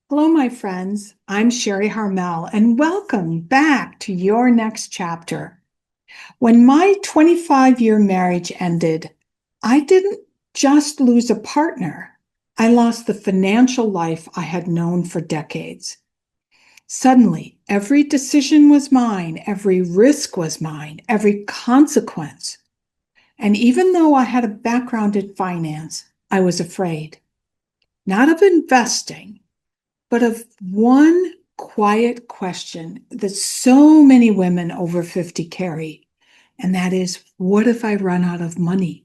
Hello, my friends. I'm Sharri Harmel, and welcome back to your next chapter. When my 25-year marriage ended, I didn't just lose a partner. I lost the financial life I had known for decades. Suddenly, every decision was mine, every risk was mine, every consequence. And even though I had a background in finance, I was afraid, not of investing, but of one quiet question that so many women over 50 carry, and that is, what if I run out of money?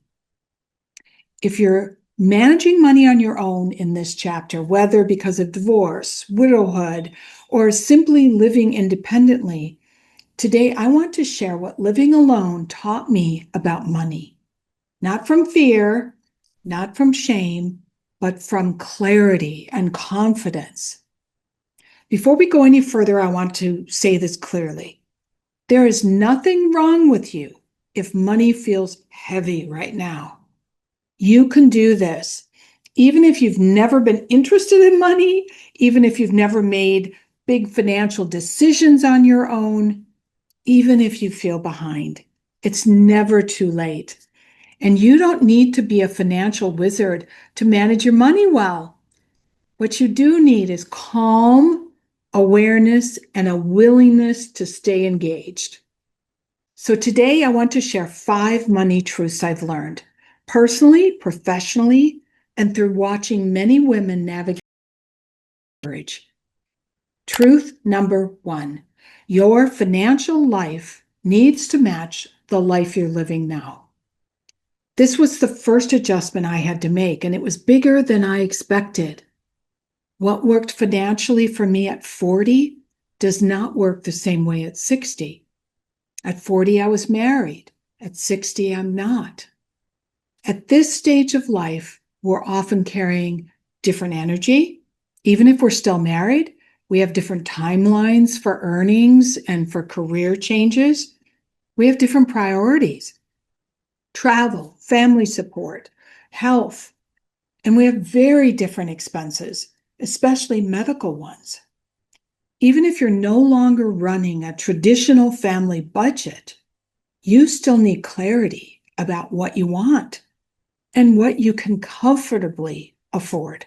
If you're managing money on your own in this chapter, whether because of divorce, widowhood, or simply living independently, today I want to share what living alone taught me about money. Not from fear, not from shame, but from clarity and confidence. Before we go any further, I want to say this clearly. There is nothing wrong with you if money feels heavy right now. You can do this. Even if you've never been interested in money, even if you've never made big financial decisions on your own, even if you feel behind, it's never too late. And you don't need to be a financial wizard to manage your money well. What you do need is calm, awareness, and a willingness to stay engaged. So today I want to share 5 money truths I've learned personally, professionally, and through watching many women navigate marriage. Truth number 1, your financial life needs to match the life you're living now. This was the first adjustment I had to make, and it was bigger than I expected. What worked financially for me at 40 does not work the same way at 60. At 40, I was married. At 60, I'm not. At this stage of life, we're often carrying different energy. Even if we're still married, we have different timelines for earnings and for career changes. We have different priorities: travel, family support, health, and we have very different expenses, especially medical ones. Even if you're no longer running a traditional family budget, you still need clarity about what you want and what you can comfortably afford.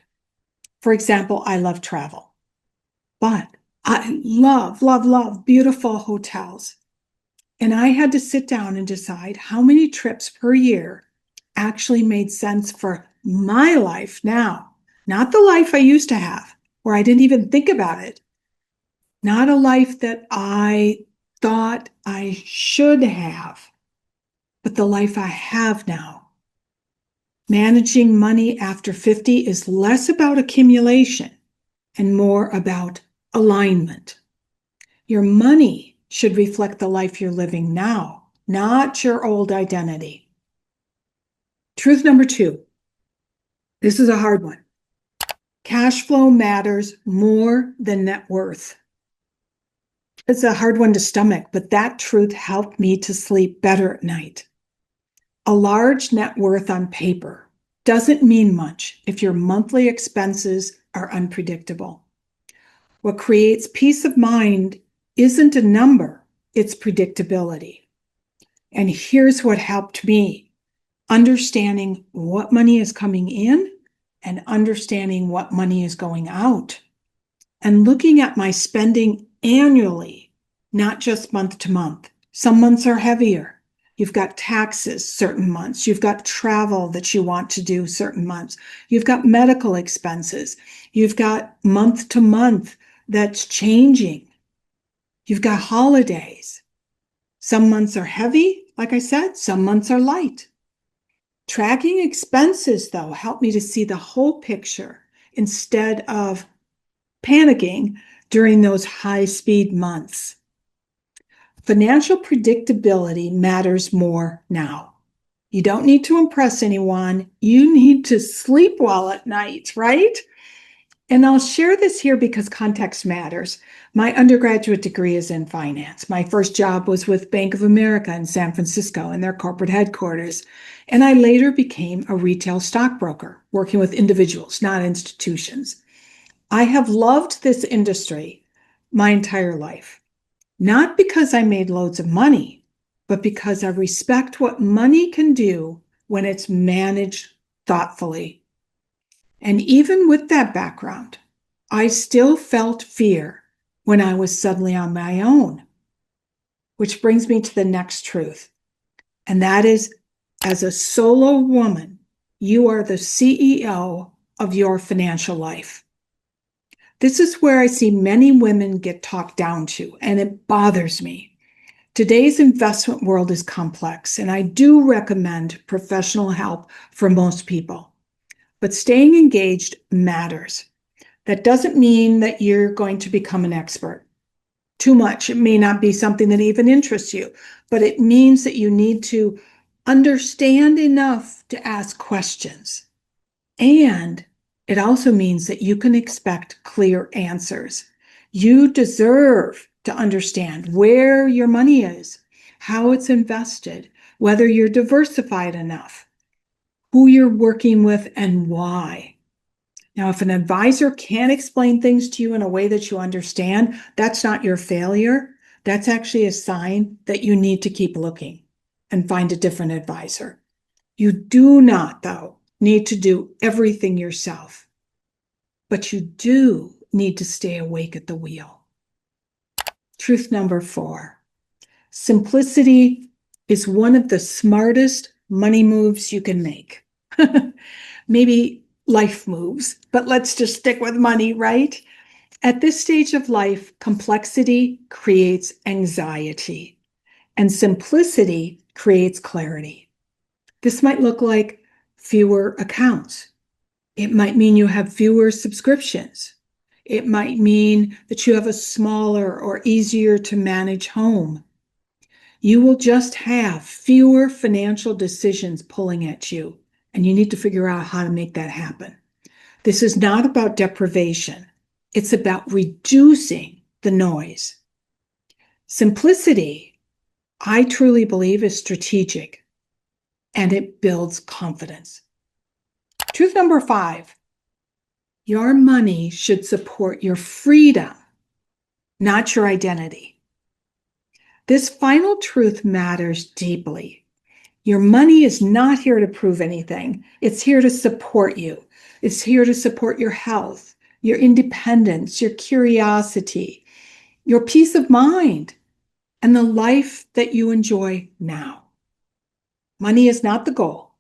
For example, I love travel, but I love beautiful hotels. And I had to sit down and decide how many trips per year actually made sense for my life now, not the life I used to have, where I didn't even think about it, not a life that I thought I should have, but the life I have now. Managing money after 50 is less about accumulation and more about alignment. Your money should reflect the life you're living now, not your old identity. Truth number 2. This is a hard one. Cash flow matters more than net worth. It's a hard one to stomach, but that truth helped me to sleep better at night. A large net worth on paper doesn't mean much if your monthly expenses are unpredictable. What creates peace of mind isn't a number, it's predictability. And here's what helped me: understanding what money is coming in and understanding what money is going out, and looking at my spending annually, not just month to month. Some months are heavier. You've got taxes certain months. You've got travel that you want to do certain months. You've got medical expenses. You've got month to month that's changing. You've got holidays. Some months are heavy, like I said, some months are light. Tracking expenses, though, helped me to see the whole picture instead of panicking during those high-speed months. Financial predictability matters more now. You don't need to impress anyone. You need to sleep well at night, right? And I'll share this here because context matters. My undergraduate degree is in finance. My first job was with Bank of America in San Francisco in their corporate headquarters. And I later became a retail stockbroker, working with individuals, not institutions. I have loved this industry my entire life, not because I made loads of money, but because I respect what money can do when it's managed thoughtfully. And even with that background, I still felt fear when I was suddenly on my own, which brings me to the next truth. And that is, as a solo woman, you are the CEO of your financial life. This is where I see many women get talked down to, and it bothers me. Today's investment world is complex, and I do recommend professional help for most people. But staying engaged matters. That doesn't mean that you're going to become an expert. Too much. It may not be something that even interests you, but it means that you need to understand enough to ask questions. And it also means that you can expect clear answers. You deserve to understand where your money is, how it's invested, whether you're diversified enough, who you're working with, and why. Now, if an advisor can't explain things to you in a way that you understand, that's not your failure. That's actually a sign that you need to keep looking and find a different advisor. You do not, though, need to do everything yourself, but you do need to stay awake at the wheel. Truth number 4, simplicity is one of the smartest money moves you can make. Maybe life moves, but let's just stick with money, right? At this stage of life, complexity creates anxiety, and simplicity creates clarity. This might look like fewer accounts. It might mean you have fewer subscriptions. It might mean that you have a smaller or easier to manage home. You will just have fewer financial decisions pulling at you, and you need to figure out how to make that happen. This is not about deprivation. It's about reducing the noise. Simplicity, I truly believe, is strategic, and it builds confidence. Truth number 5, your money should support your freedom, not your identity. This final truth matters deeply. Your money is not here to prove anything. It's here to support you. It's here to support your health, your independence, your curiosity, your peace of mind, and the life that you enjoy now. Money is not the goal.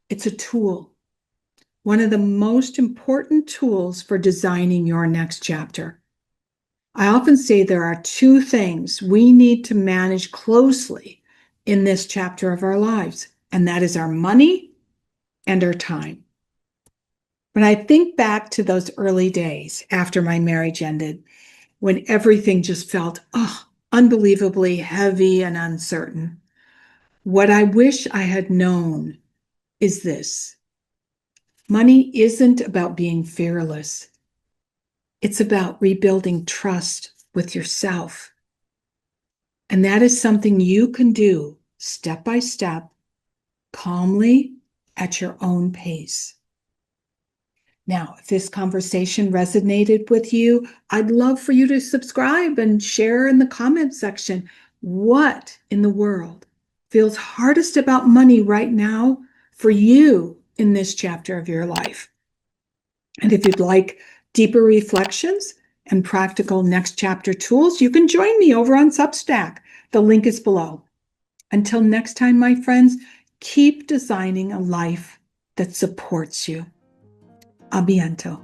It's a tool. One of the most important tools for designing your next chapter. I often say there are 2 things we need to manage closely in this chapter of our lives, and that is our money and our time. When I think back to those early days after my marriage ended, when everything just felt unbelievably heavy and uncertain, what I wish I had known is this: money isn't about being fearless. It's about rebuilding trust with yourself. And that is something you can do step by step, calmly, at your own pace. Now, if this conversation resonated with you, I'd love for you to subscribe and share in the comment section what in the world feels hardest about money right now for you in this chapter of your life. And if you'd like deeper reflections and practical next chapter tools, you can join me over on Substack. The link is below. Until next time, my friends, keep designing a life that supports you. A bientôt.